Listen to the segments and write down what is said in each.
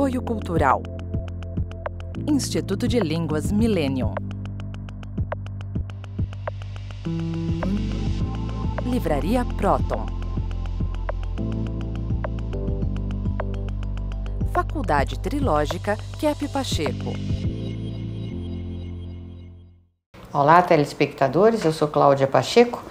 Apoio Cultural. Instituto de Línguas Millennium. Livraria Próton. Faculdade Trilógica Kepp Pacheco. Olá, telespectadores, eu sou Cláudia Pacheco,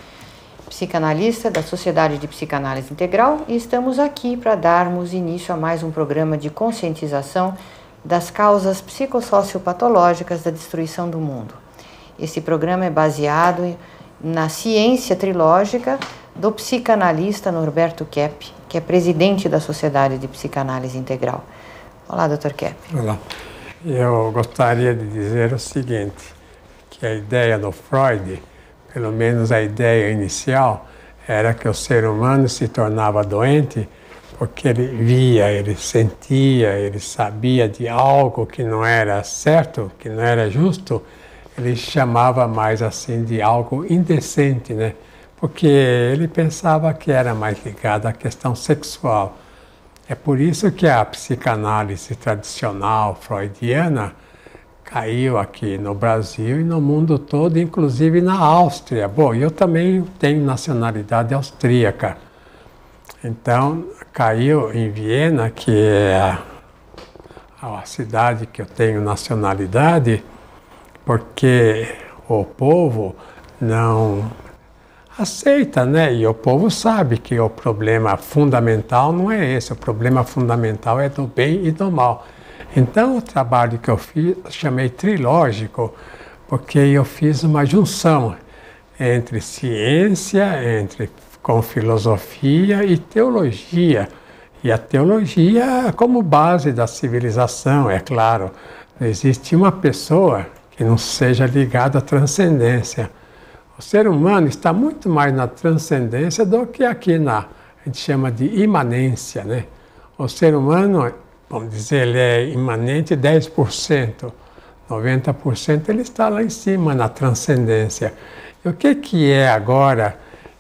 psicanalista da Sociedade de Psicanálise Integral, e estamos aqui para darmos início a mais um programa de conscientização das causas psicossociopatológicas da destruição do mundo. Esse programa é baseado na ciência trilógica do psicanalista Norberto Kepp, que é presidente da Sociedade de Psicanálise Integral. Olá, Dr. Kepp. Olá. Eu gostaria de dizer o seguinte, que a ideia do Freud, pelo menos a ideia inicial, era que o ser humano se tornava doente porque ele via, ele sentia, ele sabia de algo que não era certo, que não era justo, ele chamava mais assim de algo indecente, né? Porque ele pensava que era mais ligado à questão sexual. É por isso que a psicanálise tradicional freudiana caiu aqui no Brasil e no mundo todo, inclusive na Áustria. Bom, eu também tenho nacionalidade austríaca. Então, caiu em Viena, que é a cidade que eu tenho nacionalidade, porque o povo não aceita, né? E o povo sabe que o problema fundamental não é esse, o problema fundamental é do bem e do mal. Então, o trabalho que eu fiz, chamei trilógico, porque eu fiz uma junção entre ciência, com filosofia e teologia. E a teologia como base da civilização, é claro. Não existe uma pessoa que não seja ligada à transcendência. O ser humano está muito mais na transcendência do que aqui a gente chama de imanência, né? O ser humano, vamos dizer, ele é imanente 10%, 90% ele está lá em cima, na transcendência. E o que é agora?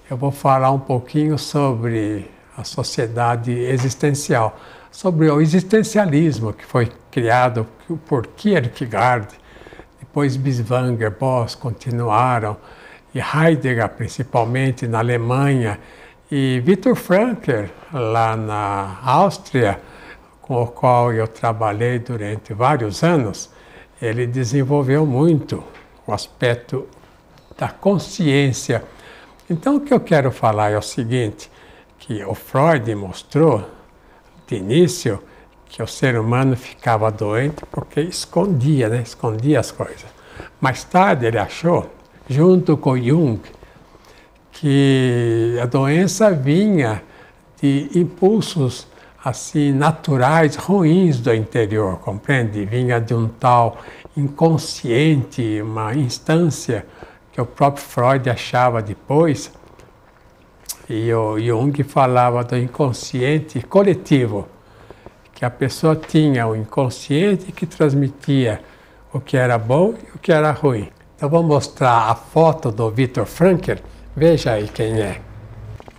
Eu vou falar um pouquinho sobre a sociedade existencial, sobre o existencialismo que foi criado por Kierkegaard, depois Binswanger, Boss continuaram, e Heidegger principalmente na Alemanha, e Viktor Frankl lá na Áustria, com o qual eu trabalhei durante vários anos. Ele desenvolveu muito o aspecto da consciência. Então, o que eu quero falar é o seguinte, que o Freud mostrou, de início, que o ser humano ficava doente porque escondia, né? Escondia as coisas. Mais tarde, ele achou, junto com Jung, que a doença vinha de impulsos assim naturais, ruins do interior, compreende? Vinha de um tal inconsciente, uma instância que o próprio Freud achava depois, e o Jung falava do inconsciente coletivo, que a pessoa tinha o inconsciente que transmitia o que era bom e o que era ruim. Então vou mostrar a foto do Viktor Frankl, veja aí quem é.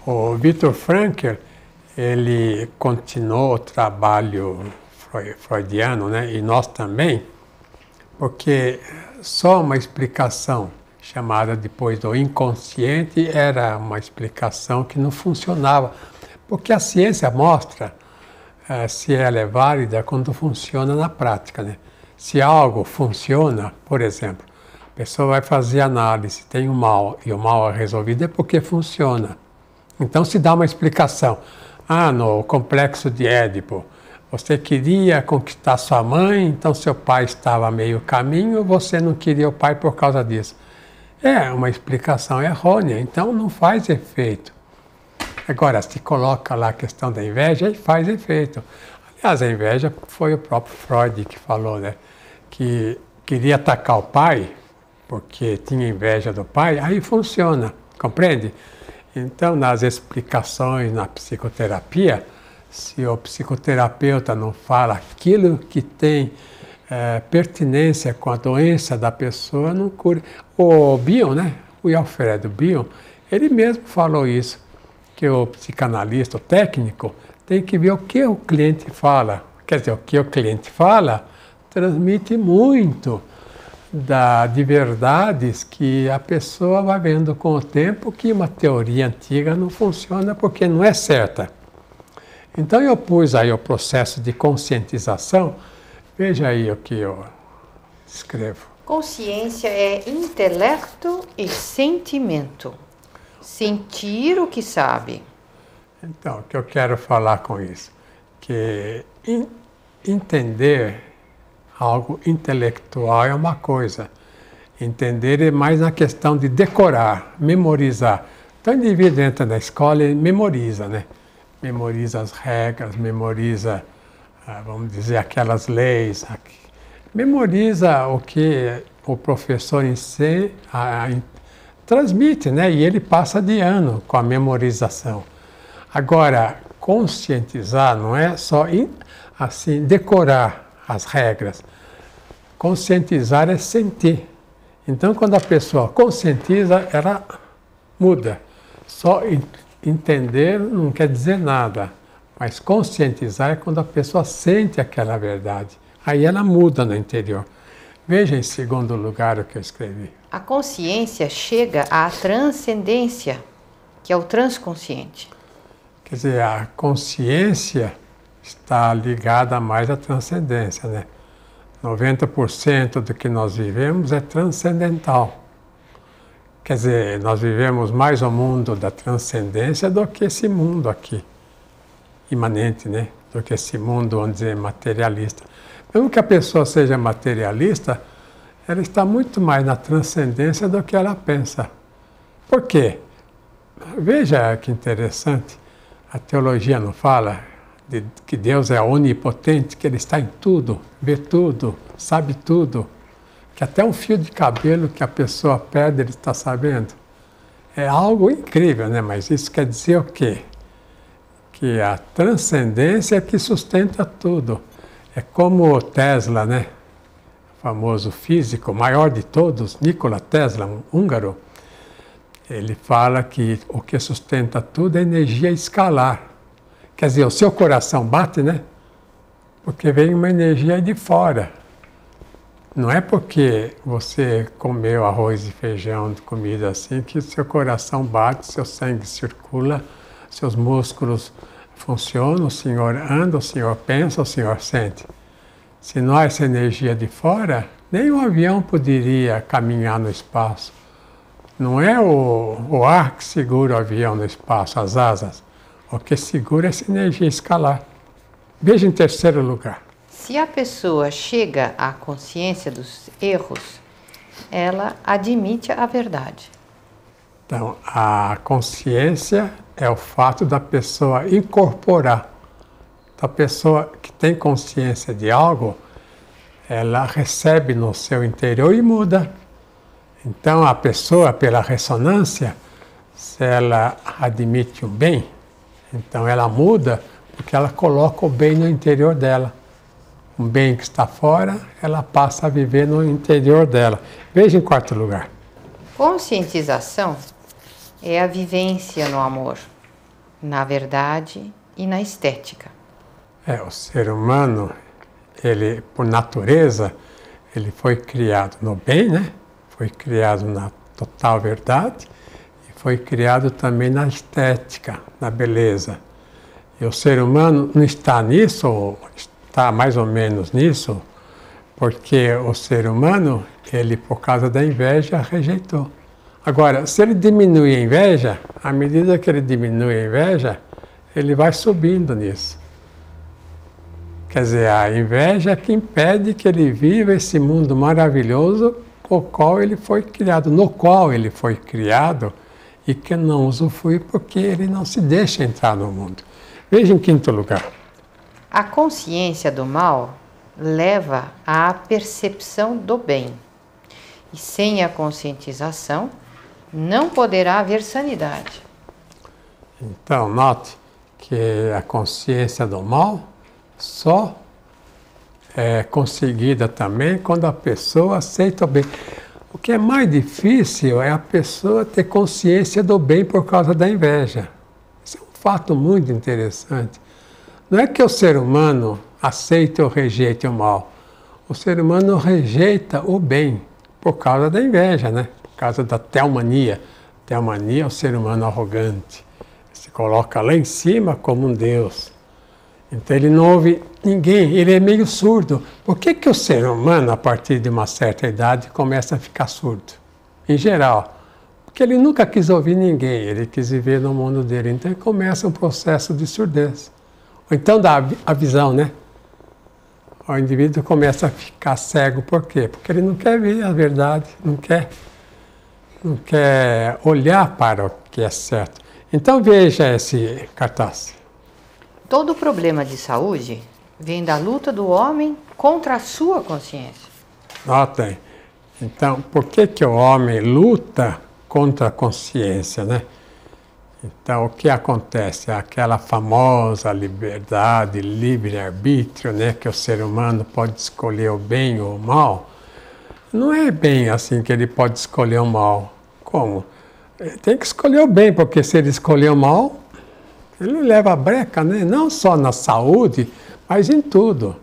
O Viktor Frankl, ele continuou o trabalho freudiano, né? E nós também, porque só uma explicação chamada depois do inconsciente era uma explicação que não funcionava, porque a ciência mostra se ela é válida quando funciona na prática, né? Se algo funciona, por exemplo, a pessoa vai fazer análise, tem um mal, e o mal é resolvido é porque funciona. Então se dá uma explicação. No complexo de Édipo, você queria conquistar sua mãe, então seu pai estava meio caminho, você não queria o pai por causa disso. É uma explicação errônea, então não faz efeito. Agora, se coloca lá a questão da inveja, aí faz efeito. Aliás, a inveja foi o próprio Freud que falou, né? Que queria atacar o pai, porque tinha inveja do pai, aí funciona, compreende? Então, nas explicações na psicoterapia, se o psicoterapeuta não fala aquilo que tem pertinência com a doença da pessoa, não cura. O Bion, né? O Alfredo Bion, ele mesmo falou isso, que o psicanalista, o técnico, tem que ver o que o cliente fala, Quer dizer, o que o cliente fala transmite muito de verdades que a pessoa vai vendo com o tempo que uma teoria antiga não funciona porque não é certa. Então eu pus aí o processo de conscientização. Veja aí o que eu escrevo. Consciência é intelecto e sentimento. Sentir o que sabe. Então, o que eu quero falar com isso? Que entender algo intelectual é uma coisa. Entender é mais na questão de decorar, memorizar. Então o indivíduo entra na escola e memoriza, né? Memoriza as regras, memoriza, vamos dizer, aquelas leis. Memoriza o que o professor em si transmite, né? E ele passa de ano com a memorização. Agora, conscientizar não é só assim decorar as regras. Conscientizar é sentir. Então, quando a pessoa conscientiza, ela muda. Só entender não quer dizer nada, mas conscientizar é quando a pessoa sente aquela verdade. Aí ela muda no interior. Veja em segundo lugar o que eu escrevi. A consciência chega à transcendência, que é o transconsciente. Quer dizer, a consciência está ligada mais à transcendência, né? 90% do que nós vivemos é transcendental. Quer dizer, nós vivemos mais o mundo da transcendência do que esse mundo aqui, imanente, né? Do que esse mundo, vamos dizer, materialista. Mesmo que a pessoa seja materialista, ela está muito mais na transcendência do que ela pensa. Por quê? Veja que interessante. A teologia não fala que Deus é onipotente, que Ele está em tudo, vê tudo, sabe tudo. Que até um fio de cabelo que a pessoa perde, Ele está sabendo. É algo incrível, né? Mas isso quer dizer o quê? Que a transcendência é que sustenta tudo. É como o Tesla, né? O famoso físico, maior de todos, Nikola Tesla, um húngaro. Ele fala que o que sustenta tudo é energia escalar. Quer dizer, o seu coração bate, né? Porque vem uma energia de fora. Não é porque você comeu arroz e feijão, comida assim, que seu coração bate, seu sangue circula, seus músculos funcionam, o senhor anda, o senhor pensa, o senhor sente. Se não há essa energia de fora, nem um avião poderia caminhar no espaço. Não é o ar que segura o avião no espaço, as asas. O que segura é essa energia escalar. Veja em terceiro lugar. Se a pessoa chega à consciência dos erros, ela admite a verdade. Então, a consciência é o fato da pessoa incorporar. A pessoa que tem consciência de algo, ela recebe no seu interior e muda. Então, a pessoa, pela ressonância, se ela admite o bem, então ela muda porque ela coloca o bem no interior dela. Um bem que está fora, ela passa a viver no interior dela. Veja em quarto lugar. Conscientização é a vivência no amor, na verdade e na estética. O ser humano, ele, por natureza, ele foi criado no bem, né? Foi criado na total verdade e foi criado também na estética, na beleza. E o ser humano não está nisso, ou está mais ou menos nisso, porque o ser humano, ele, por causa da inveja, rejeitou. Agora, se ele diminui a inveja, à medida que ele diminui a inveja, ele vai subindo nisso. Quer dizer, a inveja é que impede que ele viva esse mundo maravilhoso no qual ele foi criado e que não usufrui porque ele não se deixa entrar no mundo. Veja em quinto lugar. A consciência do mal leva à percepção do bem. E sem a conscientização, não poderá haver sanidade. Então, note que a consciência do mal só é conseguida também quando a pessoa aceita o bem. O que é mais difícil é a pessoa ter consciência do bem por causa da inveja. Isso é um fato muito interessante. Não é que o ser humano aceite ou rejeite o mal. O ser humano rejeita o bem por causa da inveja, né? Por causa da teomania. Teomania é o ser humano arrogante. Se coloca lá em cima como um Deus. Então ele não ouve ninguém, ele é meio surdo. Por que que o ser humano, a partir de uma certa idade, começa a ficar surdo? Em geral, porque ele nunca quis ouvir ninguém, ele quis viver no mundo dele. Então ele começa um processo de surdez. Ou então dá a visão, né? O indivíduo começa a ficar cego. Por quê? Porque ele não quer ver a verdade, não quer olhar para o que é certo. Então veja esse cartaz. Todo problema de saúde vem da luta do homem contra a sua consciência. Notem. Então, por que que o homem luta contra a consciência, né? Então, o que acontece? Aquela famosa liberdade, livre-arbítrio, né? Que o ser humano pode escolher o bem ou o mal. Não é bem assim que ele pode escolher o mal. Como? Ele tem que escolher o bem, porque se ele escolher o mal, ele leva a breca, né? Não só na saúde, mas em tudo.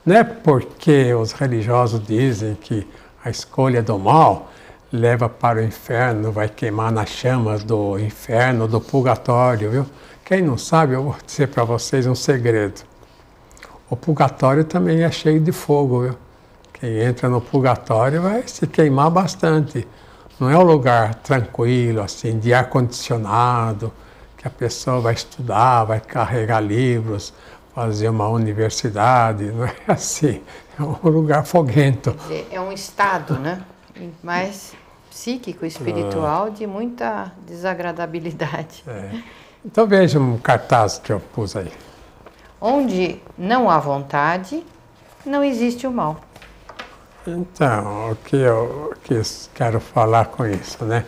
Não é porque os religiosos dizem que a escolha do mal leva para o inferno, vai queimar nas chamas do inferno, do purgatório, viu? Quem não sabe, eu vou dizer para vocês um segredo. O purgatório também é cheio de fogo, viu? Quem entra no purgatório vai se queimar bastante. Não é um lugar tranquilo, assim, de ar-condicionado, que a pessoa vai estudar, vai carregar livros, fazer uma universidade, não é assim. É um lugar foguento. É um estado, né? Mais psíquico, espiritual, de muita desagradabilidade. É. Então veja um cartaz que eu pus aí. Onde não há vontade, não existe o mal. Então, o que eu quero falar com isso, né?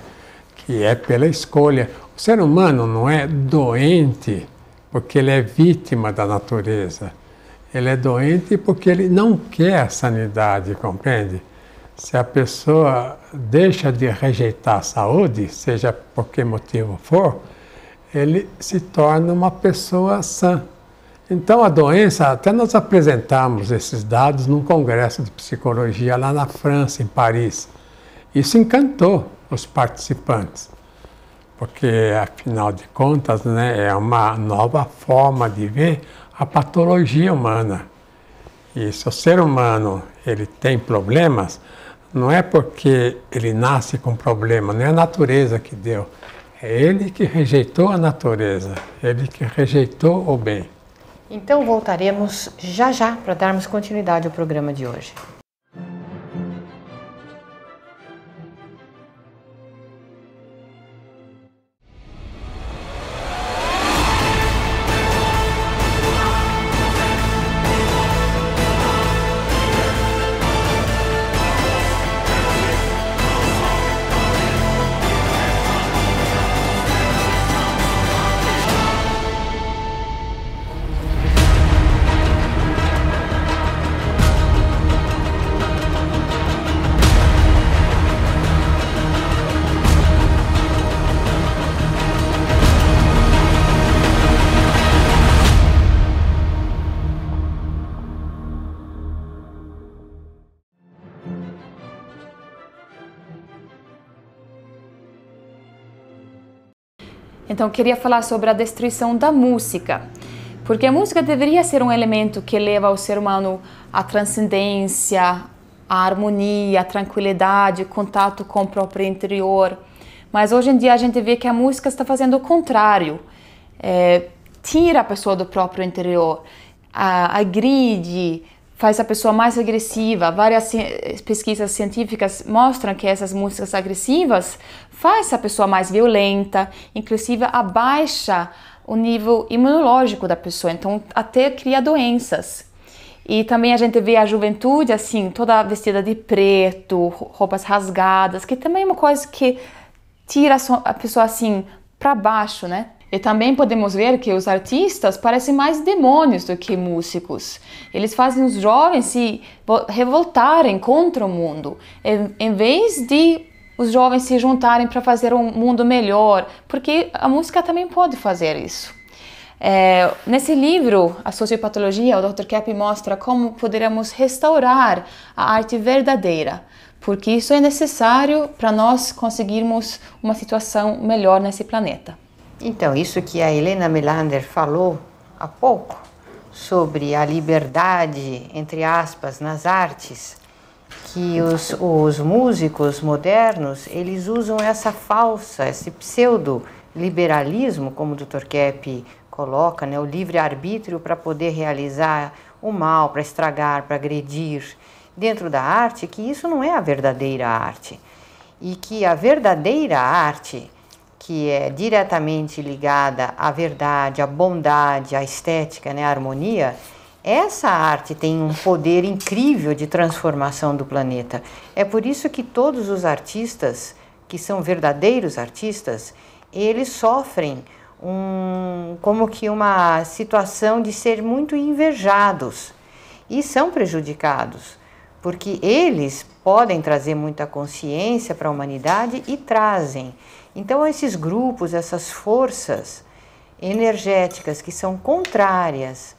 Que é pela escolha. O ser humano não é doente porque ele é vítima da natureza. Ele é doente porque ele não quer a sanidade, compreende? Se a pessoa deixa de rejeitar a saúde, seja por que motivo for, ele se torna uma pessoa sã. Então a doença, até nós apresentamos esses dados num congresso de psicologia lá na França, em Paris. Isso encantou os participantes, porque afinal de contas, né, é uma nova forma de ver a patologia humana. E se o ser humano ele tem problemas, não é porque ele nasce com problema, não é a natureza que deu. É ele que rejeitou a natureza, ele que rejeitou o bem. Então voltaremos já já para darmos continuidade ao programa de hoje. Então, eu queria falar sobre a destruição da música, porque a música deveria ser um elemento que leva o ser humano à transcendência, à harmonia, à tranquilidade, contato com o próprio interior. Mas hoje em dia a gente vê que a música está fazendo o contrário, tira a pessoa do próprio interior, agride, faz a pessoa mais agressiva. Várias pesquisas científicas mostram que essas músicas agressivas faz a pessoa mais violenta, inclusive abaixa o nível imunológico da pessoa, então até cria doenças. E também a gente vê a juventude assim, toda vestida de preto, roupas rasgadas, que também é uma coisa que tira a pessoa assim para baixo, né? E também podemos ver que os artistas parecem mais demônios do que músicos. Eles fazem os jovens se revoltarem contra o mundo, em vez de os jovens se juntarem para fazer um mundo melhor, porque a música também pode fazer isso. Nesse livro, A Sociopatologia, o Dr. Keppe mostra como poderemos restaurar a arte verdadeira, porque isso é necessário para nós conseguirmos uma situação melhor nesse planeta. Então, isso que a Helena Melander falou há pouco, sobre a liberdade, entre aspas, nas artes, que os músicos modernos, eles usam essa falsa, esse pseudo-liberalismo, como o Dr. Keppe coloca, né, o livre-arbítrio para poder realizar o mal, para estragar, para agredir dentro da arte, que isso não é a verdadeira arte. E que a verdadeira arte, que é diretamente ligada à verdade, à bondade, à estética, né, à harmonia, essa arte tem um poder incrível de transformação do planeta. É por isso que todos os artistas, que são verdadeiros artistas, eles sofrem como que uma situação de ser muito invejados e são prejudicados, porque eles podem trazer muita consciência para a humanidade e trazem. Então esses grupos, essas forças energéticas que são contrárias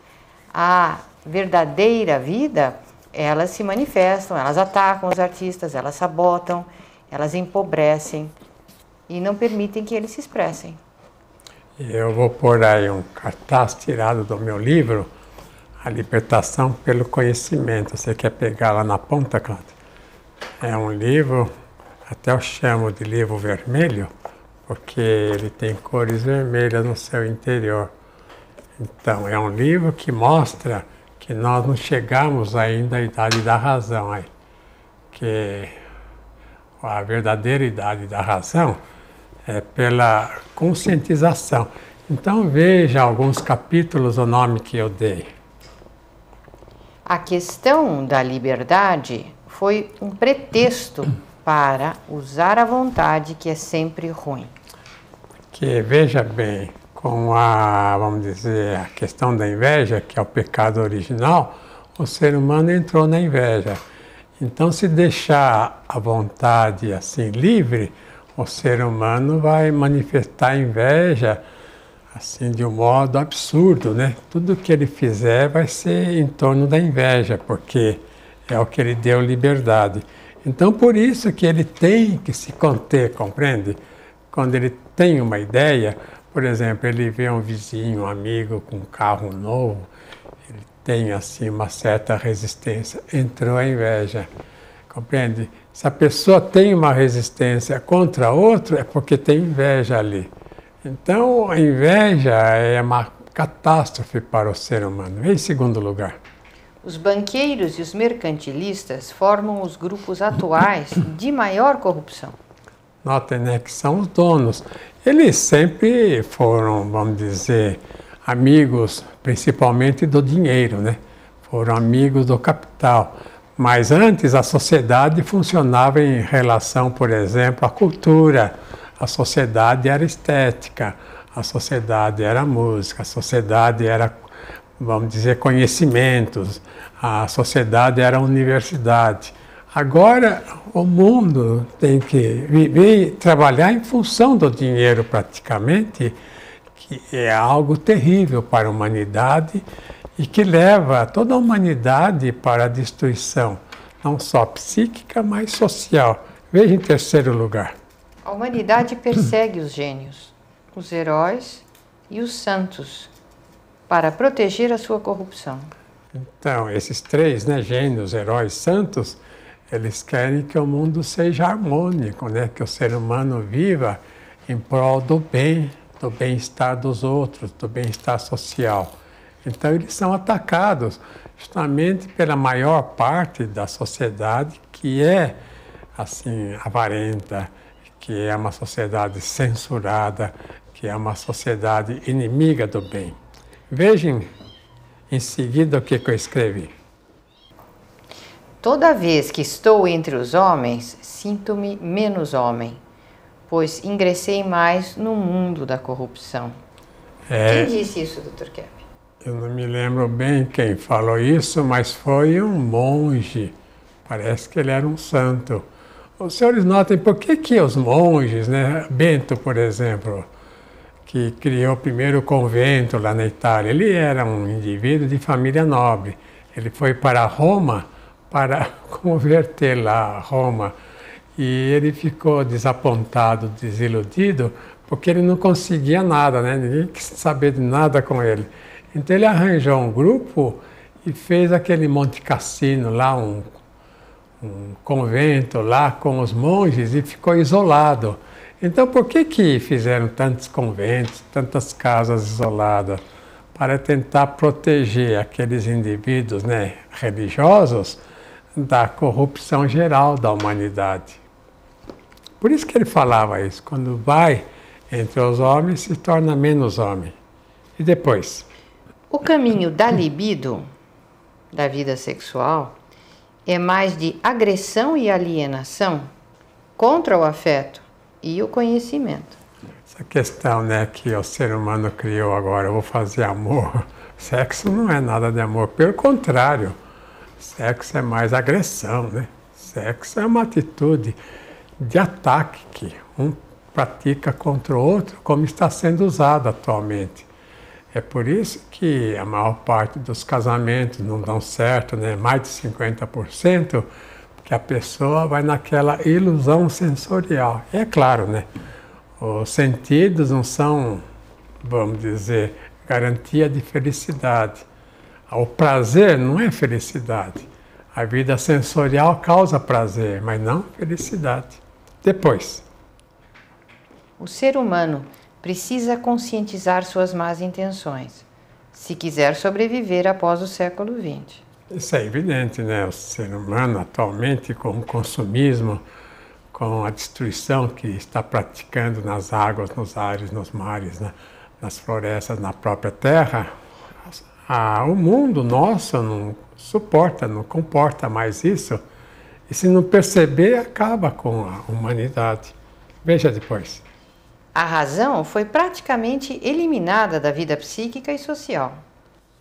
à verdadeira vida, elas se manifestam, elas atacam os artistas, elas sabotam, elas empobrecem e não permitem que eles se expressem. Eu vou pôr aí um cartaz tirado do meu livro, A Libertação pelo Conhecimento. Você quer pegar lá na ponta, Cláudia? É um livro, até eu chamo de livro vermelho, porque ele tem cores vermelhas no seu interior. Então, é um livro que mostra que nós não chegamos ainda à idade da razão, aí, que a verdadeira idade da razão é pela conscientização. Então veja alguns capítulos, o nome que eu dei. A questão da liberdade foi um pretexto para usar a vontade, que é sempre ruim. Que veja bem, com a, vamos dizer, a questão da inveja, que é o pecado original, o ser humano entrou na inveja. Então, se deixar a vontade assim livre, o ser humano vai manifestar inveja assim de um modo absurdo, né? Tudo que ele fizer vai ser em torno da inveja, porque é o que ele deu liberdade. Então, por isso que ele tem que se conter, compreende? Quando ele tem uma ideia, por exemplo, ele vê um vizinho, um amigo com um carro novo, ele tem assim uma certa resistência, entrou a inveja, compreende? Se a pessoa tem uma resistência contra outro, é porque tem inveja ali. Então, a inveja é uma catástrofe para o ser humano. Em segundo lugar, os banqueiros e os mercantilistas formam os grupos atuais de maior corrupção. Notem, né, que são os donos. Eles sempre foram, vamos dizer, amigos, principalmente do dinheiro, né? Foram amigos do capital. Mas antes a sociedade funcionava em relação, por exemplo, à cultura. A sociedade era estética, a sociedade era música, a sociedade era, vamos dizer, conhecimentos, a sociedade era universidade. Agora o mundo tem que viver e trabalhar em função do dinheiro praticamente, que é algo terrível para a humanidade e que leva toda a humanidade para a destruição, não só psíquica, mas social. Veja em terceiro lugar. A humanidade persegue os gênios, os heróis e os santos para proteger a sua corrupção. Então, esses três, né, gênios, heróis, santos, eles querem que o mundo seja harmônico, né, que o ser humano viva em prol do bem, do bem-estar dos outros, do bem-estar social. Então, eles são atacados justamente pela maior parte da sociedade que é, assim, avarenta, que é uma sociedade censurada, que é uma sociedade inimiga do bem. Vejam em seguida o que eu escrevi. Toda vez que estou entre os homens, sinto-me menos homem, pois ingressei mais no mundo da corrupção. Quem disse isso, Dr. Keppe? Eu não me lembro bem quem falou isso, mas foi um monge. Parece que ele era um santo. Os senhores notem por que os monges, né, Bento, por exemplo, que criou o primeiro convento lá na Itália. Ele era um indivíduo de família nobre. Ele foi para Roma para converter lá Roma. E ele ficou desapontado, desiludido, porque ele não conseguia nada, né? Ninguém quis saber de nada com ele. Então ele arranjou um grupo e fez aquele Monte Cassino lá, um convento lá com os monges e ficou isolado. Então por que fizeram tantos conventos, tantas casas isoladas? Para tentar proteger aqueles indivíduos, né, religiosos da corrupção geral da humanidade. Por isso que ele falava isso, quando vai entre os homens se torna menos homem. E depois? O caminho da libido, da vida sexual, é mais de agressão e alienação contra o afeto e o conhecimento. Essa questão, né, que o ser humano criou agora, eu vou fazer amor. Sexo não é nada de amor, pelo contrário. Sexo é mais agressão, né? Sexo é uma atitude de ataque que um pratica contra o outro, como está sendo usado atualmente. É por isso que a maior parte dos casamentos não dão certo, né? Mais de 50%, porque a pessoa vai naquela ilusão sensorial. E é claro, né? Os sentidos não são, vamos dizer, garantia de felicidade. O prazer não é felicidade. A vida sensorial causa prazer, mas não felicidade. Depois. O ser humano precisa conscientizar suas más intenções, se quiser sobreviver após o século XX. Isso é evidente, né? O ser humano atualmente, com o consumismo, com a destruição que está praticando nas águas, nos ares, nos mares, né? Nas florestas, na própria terra, o mundo nosso não suporta, não comporta mais isso. E se não perceber, acaba com a humanidade. Veja depois. A razão foi praticamente eliminada da vida psíquica e social.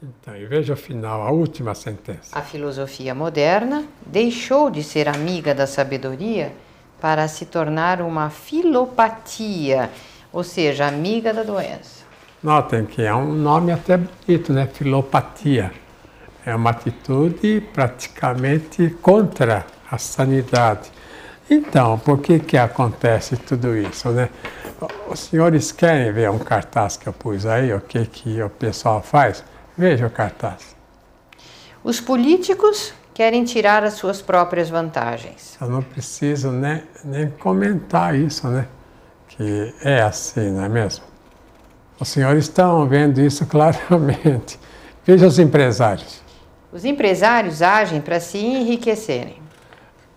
Então, e veja o final, a última sentença. A filosofia moderna deixou de ser amiga da sabedoria para se tornar uma filopatia, ou seja, amiga da doença. Notem que é um nome até bonito, né? Filopatia. É uma atitude praticamente contra a sanidade. Então, por que acontece tudo isso, né? Os senhores querem ver um cartaz que eu pus aí, o que o pessoal faz? Veja o cartaz. Os políticos querem tirar as suas próprias vantagens. Eu não preciso nem comentar isso, né? Que é assim, não é mesmo? Os senhores estão vendo isso claramente. Veja os empresários. Os empresários agem para se enriquecerem.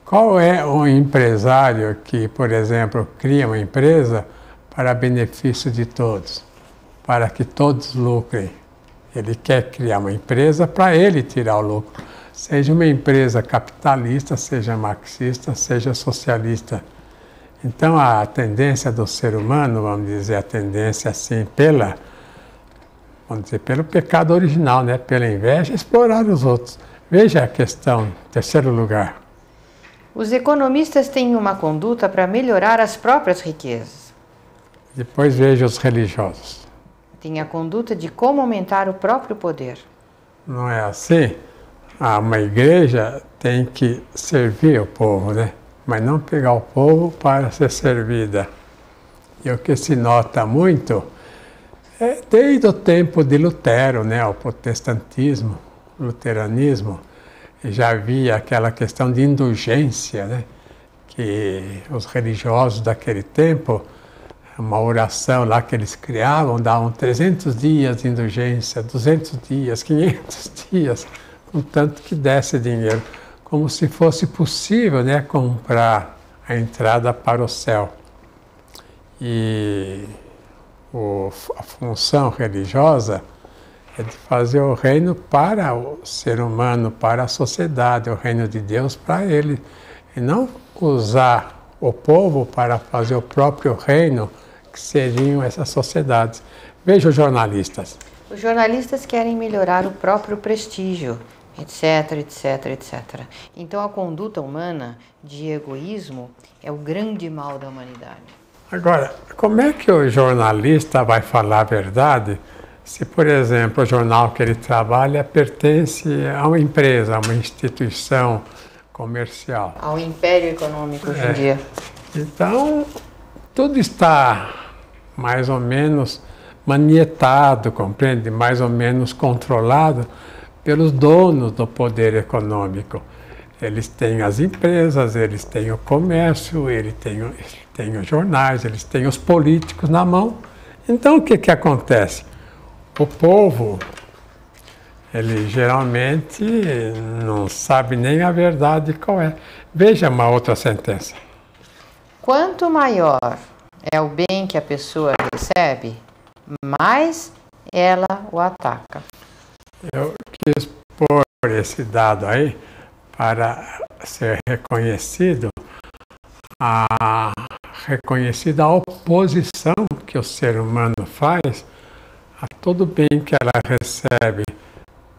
Qual é o empresário que, por exemplo, cria uma empresa para benefício de todos, para que todos lucrem? Ele quer criar uma empresa para ele tirar o lucro. Seja uma empresa capitalista, seja marxista, seja socialista. Então a tendência do ser humano, vamos dizer, a tendência assim pelo pecado original, né? Pela inveja, explorar os outros. Veja a questão, terceiro lugar. Os economistas têm uma conduta para melhorar as próprias riquezas. Depois veja os religiosos. Tem a conduta de como aumentar o próprio poder. Não é assim? Uma igreja tem que servir o povo, né? Mas não pegar o povo para ser servida. E o que se nota muito é desde o tempo de Lutero, né? O protestantismo, o luteranismo, já havia aquela questão de indulgência, né? Que os religiosos daquele tempo, uma oração lá que eles criavam, davam 300 dias de indulgência, 200 dias, 500 dias, com tanto que desse dinheiro, como se fosse possível, né, comprar a entrada para o céu. E a função religiosa é de fazer o reino para o ser humano, para a sociedade, o reino de Deus para ele, e não usar o povo para fazer o próprio reino, que seriam essas sociedades. Veja os jornalistas. Os jornalistas querem melhorar o próprio prestígio, etc, etc, etc. Então a conduta humana de egoísmo é o grande mal da humanidade. Agora, como é que o jornalista vai falar a verdade se, por exemplo, o jornal que ele trabalha pertence a uma empresa, a uma instituição comercial? Ao império econômico hoje em dia. Então, tudo está mais ou menos manietado, compreende? Mais ou menos controlado pelos donos do poder econômico. Eles têm as empresas, eles têm o comércio, eles têm os jornais, eles têm os políticos na mão. Então, o que acontece? O povo, ele geralmente não sabe nem a verdade qual é. Veja uma outra sentença. Quanto maior é o bem que a pessoa recebe, mais ela o ataca. Eu quis pôr esse dado aí para ser reconhecida a oposição que o ser humano faz a todo bem que ela recebe.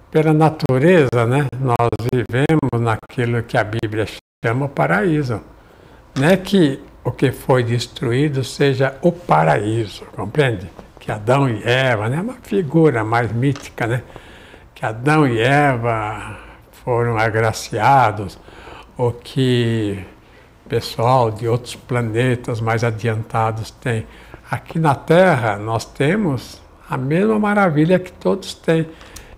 Pela natureza, né? Nós vivemos naquilo que a Bíblia chama o paraíso. Não é que o que foi destruído seja o paraíso, compreende? Que Adão e Eva, né? Uma figura mais mítica, né? Que Adão e Eva foram agraciados, ou que o pessoal de outros planetas mais adiantados tem. Aqui na Terra nós temos a mesma maravilha que todos têm.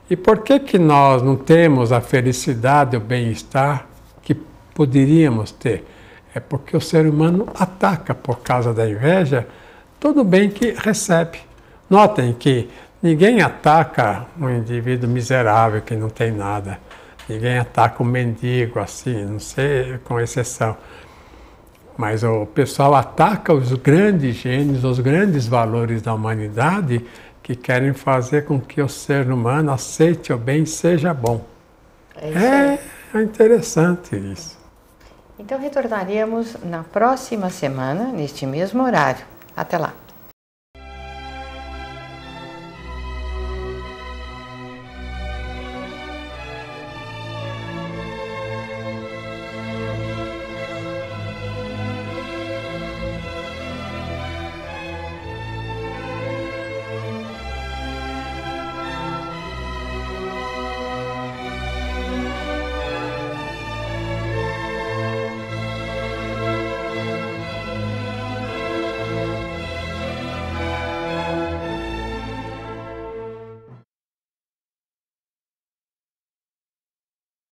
E por que nós não temos a felicidade e o bem-estar que poderíamos ter? É porque o ser humano ataca por causa da inveja todo o bem que recebe. Notem que ninguém ataca um indivíduo miserável que não tem nada. Ninguém ataca um mendigo assim, não sei, com exceção. Mas o pessoal ataca os grandes gênios, os grandes valores da humanidade que querem fazer com que o ser humano aceite o bem e seja bom. É interessante isso. Então retornaremos na próxima semana, neste mesmo horário. Até lá.